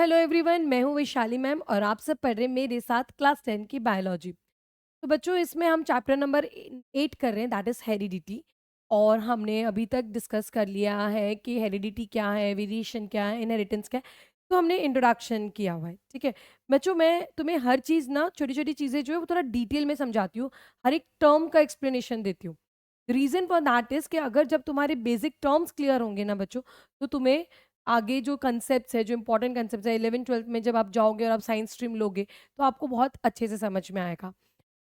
Hello everyone, मैं हूँ Vaishali ma'am और आप सब पढ़ रहे हैं मेरे साथ क्लास 10 की बायोलॉजी। तो बच्चों, इसमें हम चैप्टर नंबर 8 कर रहे हैं, दैट इज़ हेरिडिटी। और हमने अभी तक डिस्कस कर लिया है कि हेरिडिटी क्या है, वेरिएशन क्या है, इनहेरिटेंस क्या है। तो हमने इंट्रोडक्शन किया हुआ है, ठीक है। बच्चों, मैं तुम्हें हर चीज़ ना, छोटी छोटी चीज़ें जो है वो थोड़ा डिटेल में समझाती हूँ, हर एक टर्म का एक्सप्लेनेशन देती हूँ। रीज़न फॉर दैट इज़ कि अगर जब तुम्हारे बेसिक टर्म्स क्लियर होंगे ना बच्चों, तो तुम्हें आगे जो कंसेप्ट्स है, जो इंपॉर्टेंट कंसेप्ट्स है, 11th-12th में जब आप जाओगे और आप साइंस स्ट्रीम लोगे, तो आपको बहुत अच्छे से समझ में आएगा।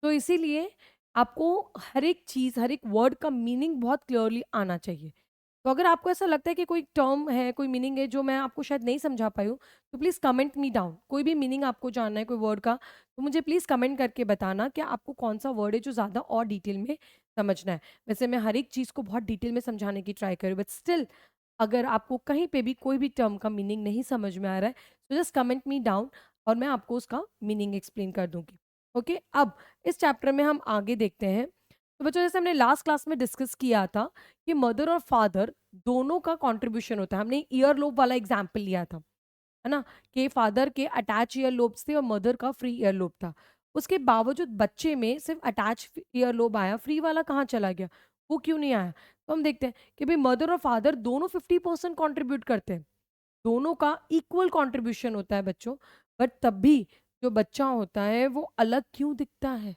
तो इसीलिए आपको हर एक चीज़, हर एक वर्ड का मीनिंग बहुत क्लियरली आना चाहिए। तो अगर आपको ऐसा लगता है कि कोई टर्म है, कोई मीनिंग है जो मैं आपको शायद नहीं समझा पाई हूँ, तो प्लीज़ कमेंट मी डाउन। कोई भी मीनिंग आपको जानना है कोई वर्ड का, तो मुझे प्लीज़ कमेंट करके बताना कि आपको कौन-सा वर्ड है जो ज़्यादा और डिटेल में समझना है। वैसे मैं हर एक चीज़ को बहुत डिटेल में समझाने की ट्राई करूँ, बट स्टिल अगर आपको कहीं पे भी कोई भी टर्म का मीनिंग नहीं समझ में आ रहा है, तो जस्ट कमेंट मी डाउन और मैं आपको उसका मीनिंग एक्सप्लेन कर दूँगी। ओके, अब इस चैप्टर में हम आगे देखते हैं। तो बच्चों, जैसे हमने लास्ट क्लास में डिस्कस किया था कि मदर और फादर दोनों का कंट्रीब्यूशन होता है। हमने ईयर लोब वाला एग्जाम्पल लिया था, है ना? कि फादर के अटैच ईयर लोब्स थे और मदर का फ्री ईयर लोब था। उसके बावजूद बच्चे में सिर्फ अटैच ईयर लोब आया, फ्री वाला कहाँ चला गया? वो क्यों नहीं आया? तो हम देखते हैं कि भाई मदर और फादर दोनों 50% कंट्रीब्यूट करते हैं। दोनों का इक्वल कंट्रीब्यूशन होता है बच्चों, बट तब भी जो बच्चा होता है वो अलग क्यों दिखता है?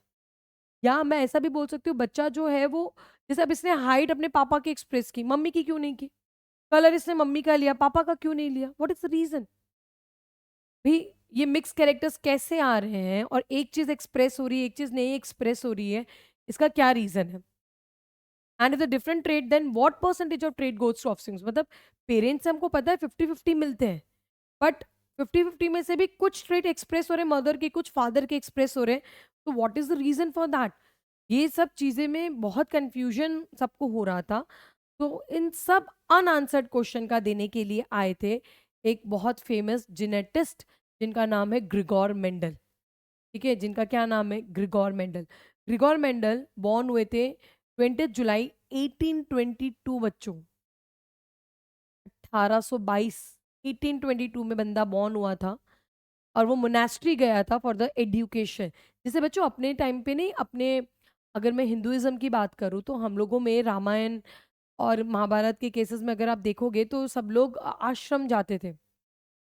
या मैं ऐसा भी बोल सकती हूँ, बच्चा जो है वो, जैसे अब इसने हाइट अपने पापा की एक्सप्रेस की, मम्मी की क्यों नहीं की? कलर इसने मम्मी का लिया, पापा का क्यों नहीं लिया? What is the reason? भई ये मिक्स कैरेक्टर्स कैसे आ रहे हैं और एक चीज़ एक्सप्रेस हो रही है, एक चीज़ नहीं एक्सप्रेस हो रही है, इसका क्या रीज़न है? And if the different trait, then what percentage of trait goes to offsprings? मतलब पेरेंट्स से हमको पता है 50-50 मिलते हैं, बट 50-50 में से भी कुछ ट्रेट एक्सप्रेस हो रहे हैं मदर के, कुछ फादर के एक्सप्रेस हो रहे हैं। तो what is the reason for that? ये सब चीज़ें में बहुत कन्फ्यूज़न सबको हो रहा था। तो इन सब अनआंसर्ड क्वेश्चन का देने के लिए आए थे एक बहुत फेमस जेनेटिस्ट, जिनका नाम है ग्रिगोर मेंडल। ठीक है, जिनका क्या नाम है? Grigor Mendel. Grigor Mendel born हुए थे 20 जुलाई 1822 बच्चों, 1822, 1822 में बंदा बॉर्न हुआ था और वो मोनास्ट्री गया था फॉर द एजुकेशन। जैसे बच्चों अपने टाइम पे नहीं, अपने, अगर मैं हिंदुइज्म की बात करूँ तो हम लोगों में रामायण और महाभारत के केसेस में अगर आप देखोगे तो सब लोग आश्रम जाते थे।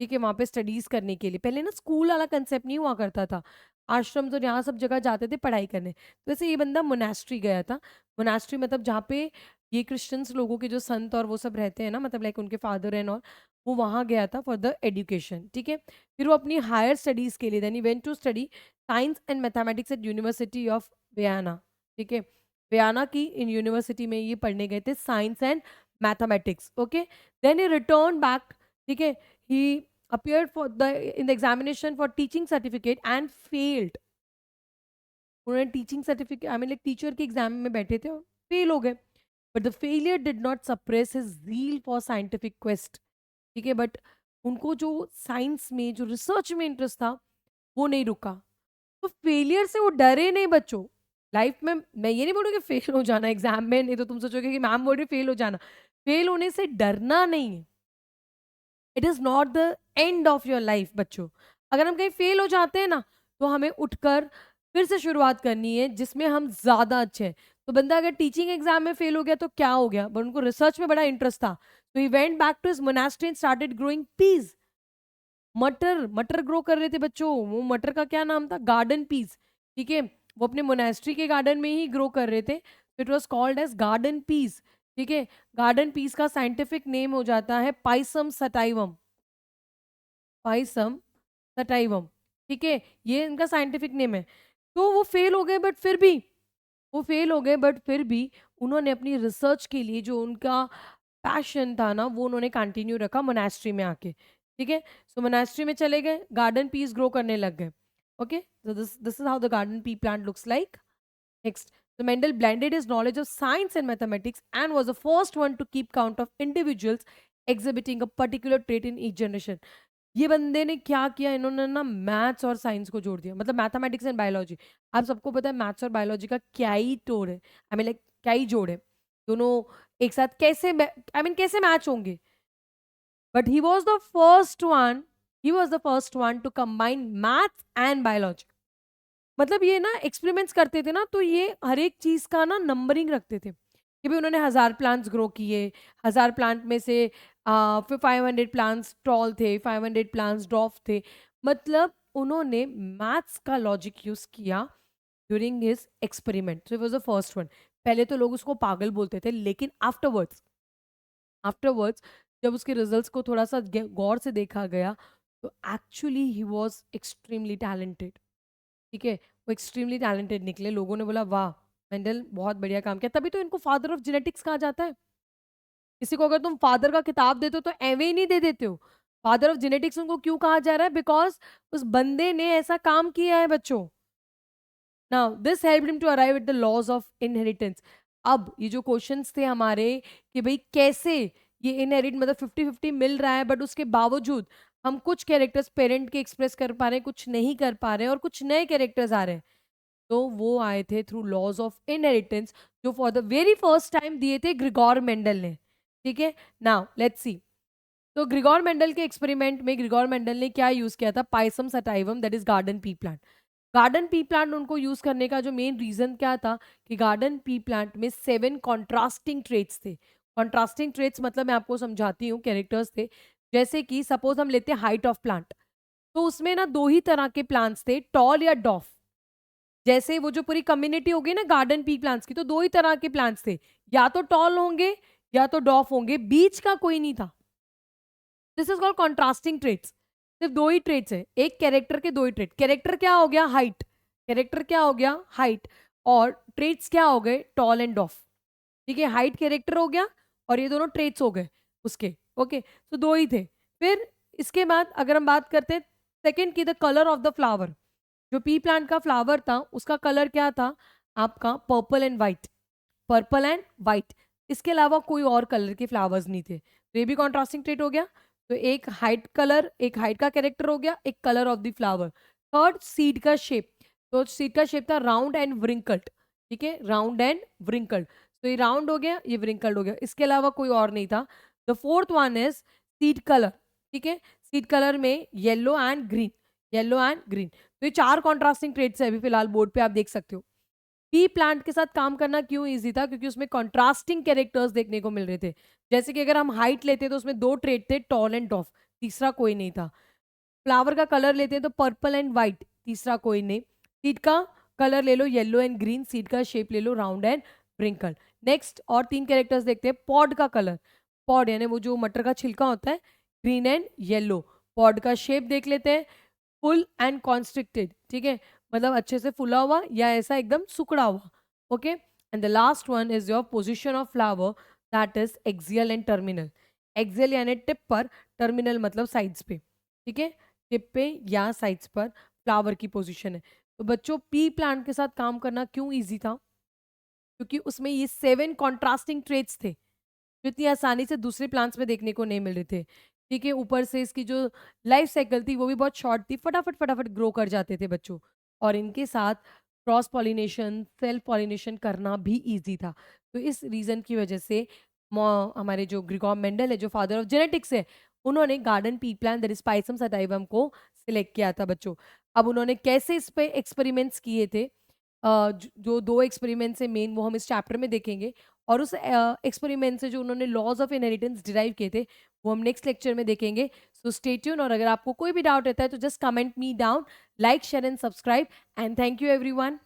ठीक है, वहाँ पे स्टडीज़ करने के लिए। पहले ना स्कूल वाला कंसेप्ट नहीं हुआ करता था। आश्रम तो यहाँ सब जगह जाते थे पढ़ाई करने। तो वैसे ये बंदा मोनास्ट्री गया था। मोनास्ट्री मतलब जहाँ पे ये क्रिश्चियंस लोगों के जो संत और वो सब रहते हैं ना, मतलब लाइक उनके फादर एंड ऑल, वो वहाँ गया था फॉर द एजुकेशन, ठीक है? फिर वो अपनी हायर स्टडीज़ के लिए then he went to study science and mathematics at university of Vienna, ठीक है? वियना की इन यूनिवर्सिटी में ये पढ़ने गए थे science and mathematics, okay? Then he return back, ठीक है? He appeared for the in the examination for teaching certificate and failed. उन्होंने teaching certificate, I mean like teacher के एग्जाम में बैठे थे और फेल हो गए। But the failure did not suppress his zeal for scientific quest, ठीक है? बट उनको जो साइंस में, जो रिसर्च में इंटरेस्ट था, वो नहीं रुका। तो फेलियर से वो डरे नहीं बच्चों। लाइफ में मैं ये नहीं बोलूँगी फेल हो जाना एग्जाम में, नहीं तो तुम सोचोगे कि मैम बोल रही फेल हो जाना। फेल होने से डरना नहीं है। It is not the end of your life बच्चों। अगर हम कहीं फेल हो जाते हैं ना, तो हमें उठकर फिर से शुरुआत करनी है जिसमें हम ज़्यादा अच्छे हैं। तो बंदा अगर टीचिंग एग्जाम में फेल हो गया तो क्या हो गया? बट उनको रिसर्च में बड़ा इंटरेस्ट था। तो he went back to his monastery and started growing peas. मटर, मटर ग्रो कर रहे थे बच्चों। वो मटर का क्या नाम था? गार्डन पीस, ठीक है? वो अपने मोनास्ट्री के गार्डन में ही ग्रो कर रहे थे। It was called as garden peas, ठीक है? गार्डन पीस का साइंटिफिक नेम हो जाता है पाइसम सटाइवम। पाइसम सटाइवम, ठीक है? ये इनका साइंटिफिक नेम है। तो वो फेल हो गए, बट फिर भी वो फेल हो गए, बट फिर भी उन्होंने अपनी रिसर्च के लिए जो उनका पैशन था ना, वो उन्होंने कंटिन्यू रखा मोनास्ट्री में आके, ठीक है? सो मोनास्ट्री में चले गए, गार्डन पीस ग्रो करने लग गए। Okay? So this is how the garden pea plant looks like. Next, so Mendel blended his knowledge of science and mathematics and was the first one to keep count of individuals exhibiting a particular trait in each generation. ये बंदे ने क्या किया, इन्होंने ना maths और science को जोड़ दिया, मतलब मैथमेटिक्स एंड बायोलॉजी। आप सबको पता है मैथ्स और बायोलॉजी का क्या ही टोर है, आई मीन लाइक क्या ही जोड़ है। दोनों एक साथ कैसे, आई मीन कैसे मैच होंगे? But he was the first one he was the first one two combine maths and biology. मतलब ये ना एक्सपेरिमेंट्स करते थे ना, तो ये हर एक चीज़ का ना नंबरिंग रखते थे कि भाई उन्होंने 1000 प्लांट्स ग्रो किए, 1000 प्लांट में से फिर 500 प्लांट्स टॉल थे, 500 प्लांट्स डॉफ थे। मतलब उन्होंने मैथ्स का लॉजिक यूज़ किया during his experiment, so it was the first one. पहले तो लोग उसको पागल बोलते थे, लेकिन आफ्टरवर्ड्स आफ्टरवर्ड्स जब उसके रिजल्ट्स को थोड़ा सा गौर से देखा गया, तो actually he was extremely talented. ठीक है, वो एक्सट्रीमली टैलेंटेड निकले। लोगों ने बोला वाह, मेंडल बहुत बढ़िया काम किया, तभी तो इनको फादर ऑफ जेनेटिक्स कहा जाता है। किसी को अगर तुम फादर का खिताब देते हो तो एवे ही नहीं दे देते हो। फादर ऑफ जेनेटिक्स उनको क्यों कहा जा रहा है? बिकॉज उस बंदे ने ऐसा काम किया है बच्चों। Now this helped him to arrive at the laws of inheritance. अब ये जो क्वेश्चंस थे हमारे कि भाई कैसे ये इनहेरिट, मतलब 50-50 मिल रहा है, बट उसके बावजूद हम कुछ कैरेक्टर्स पेरेंट के एक्सप्रेस कर पा रहे हैं, कुछ नहीं कर पा रहे हैं, और कुछ नए कैरेक्टर्स आ रहे हैं। तो वो आए थे थ्रू लॉज ऑफ इनहेरिटेंस, जो for the very first time दिए थे ग्रिगोर मेंडल ने। ठीक है, नाउ लेट्स सी। तो ग्रिगोर मेंडल के एक्सपेरिमेंट में ग्रिगोर मेंडल ने क्या यूज किया था? Pisum sativum, that is garden pea plant. Garden pea plant उनको यूज करने का जो मेन रीजन क्या था कि गार्डन पी प्लांट में 7 कॉन्ट्रास्टिंग ट्रेट्स थे। कॉन्ट्रास्टिंग ट्रेट्स मतलब मैं आपको समझाती हूँ, कैरेक्टर्स थे। जैसे कि सपोज हम लेते हैं हाइट ऑफ प्लांट, तो उसमें ना दो ही तरह के प्लांट्स थे, टॉल या डॉफ। जैसे वो जो पूरी कम्युनिटी होगी ना गार्डन पी प्लांट्स की, तो दो ही तरह के प्लांट्स थे, या तो टॉल होंगे या तो डॉफ होंगे, बीच का कोई नहीं था। This is called contrasting traits. सिर्फ दो ही ट्रेट्स है, एक कैरेक्टर के दो ही ट्रेट। कैरेक्टर क्या हो गया? हाइट। कैरेक्टर क्या हो गया? हाइट। और ट्रेट्स क्या हो गए? Tall and डॉफ। ठीक है, हाइट कैरेक्टर हो गया और ये दोनों ट्रेट्स हो गए उसके। ओके, तो दो ही थे। फिर इसके बाद अगर हम बात करते हैं सेकंड की, the colour of the flower. जो पी प्लांट का फ्लावर था उसका कलर क्या था? आपका purple and white. Purple and white, इसके अलावा कोई और कलर के फ्लावर्स नहीं थे। तो ये भी कॉन्ट्रास्टिंग ट्रेट हो गया। तो एक हाइट कलर, एक हाइट का कैरेक्टर हो गया, एक colour of the flower. Third, seed का शेप। तो सीड का शेप था राउंड एंड व्रिंकल्ड। ठीक है, राउंड एंड व्रिंकल्ड। तो ये राउंड हो गया, ये व्रिंकल्ड हो गया, इसके अलावा कोई और नहीं था। The fourth one is seed colour. ठीक है, सीड कलर में yellow and green, yellow and green. तो ये 4 कॉन्ट्रास्टिंग ट्रेट्स है, अभी फिलहाल बोर्ड पे आप देख सकते हो। पी प्लांट के साथ काम करना क्यों इजी था? क्योंकि उसमें कॉन्ट्रास्टिंग कैरेक्टर्स देखने को मिल रहे थे। जैसे कि अगर हम हाइट लेते तो उसमें 2 ट्रेट थे, टॉल एंड डॉफ, तीसरा कोई नहीं था। फ्लावर का कलर लेते हैं तो पर्पल एंड व्हाइट, तीसरा कोई नहीं। सीड का कलर ले लो येलो एंड ग्रीन, सीड का शेप ले लो राउंड एंड व्रिंकल। नेक्स्ट और 3 कैरेक्टर्स देखते हैं। पॉड का कलर, पॉड यानी वो जो मटर का छिलका होता है, ग्रीन एंड येलो। पॉड का शेप देख लेते हैं, फुल एंड कॉन्स्ट्रिक्टेड। ठीक है, मतलब अच्छे से फुला हुआ या ऐसा एकदम सुकड़ा हुआ। Okay, and the last one is your position of flower, that is axial and terminal. Axial यानी टिप पर, टर्मिनल मतलब साइड्स पे। ठीक है, टिप पे या साइड्स पर फ्लावर की पोजीशन है। तो बच्चों पी प्लांट के साथ काम करना क्यों इजी था? क्योंकि उसमें ये 7 कॉन्ट्रास्टिंग ट्रेट्स थे जो इतनी आसानी से दूसरे प्लांट्स में देखने को नहीं मिल रहे थे। ठीक है, ऊपर से इसकी जो लाइफ साइकिल थी वो भी बहुत शॉर्ट थी, फटाफट फटाफट ग्रो कर जाते थे बच्चों। और इनके साथ क्रॉस पॉलिनेशन, सेल्फ पॉलिनेशन करना भी ईजी था। तो इस रीज़न की वजह से हमारे जो ग्रिगोर मेंडल है, जो फादर ऑफ जेनेटिक्स है, उन्होंने garden pea plant that is Pisum sativum को सिलेक्ट किया था बच्चों। अब उन्होंने कैसे इस पे एक्सपेरिमेंट्स किए थे, जो 2 एक्सपेरिमेंट्स है मेन, वो हम इस चैप्टर में देखेंगे। और उस एक्सपेरिमेंट से जो उन्होंने लॉज ऑफ इनहेरिटेंस डिराइव किए थे, वो हम नेक्स्ट लेक्चर में देखेंगे। सो स्टे ट्यून, और अगर आपको कोई भी डाउट रहता है तो just comment me down, like share and subscribe, and thank you everyone.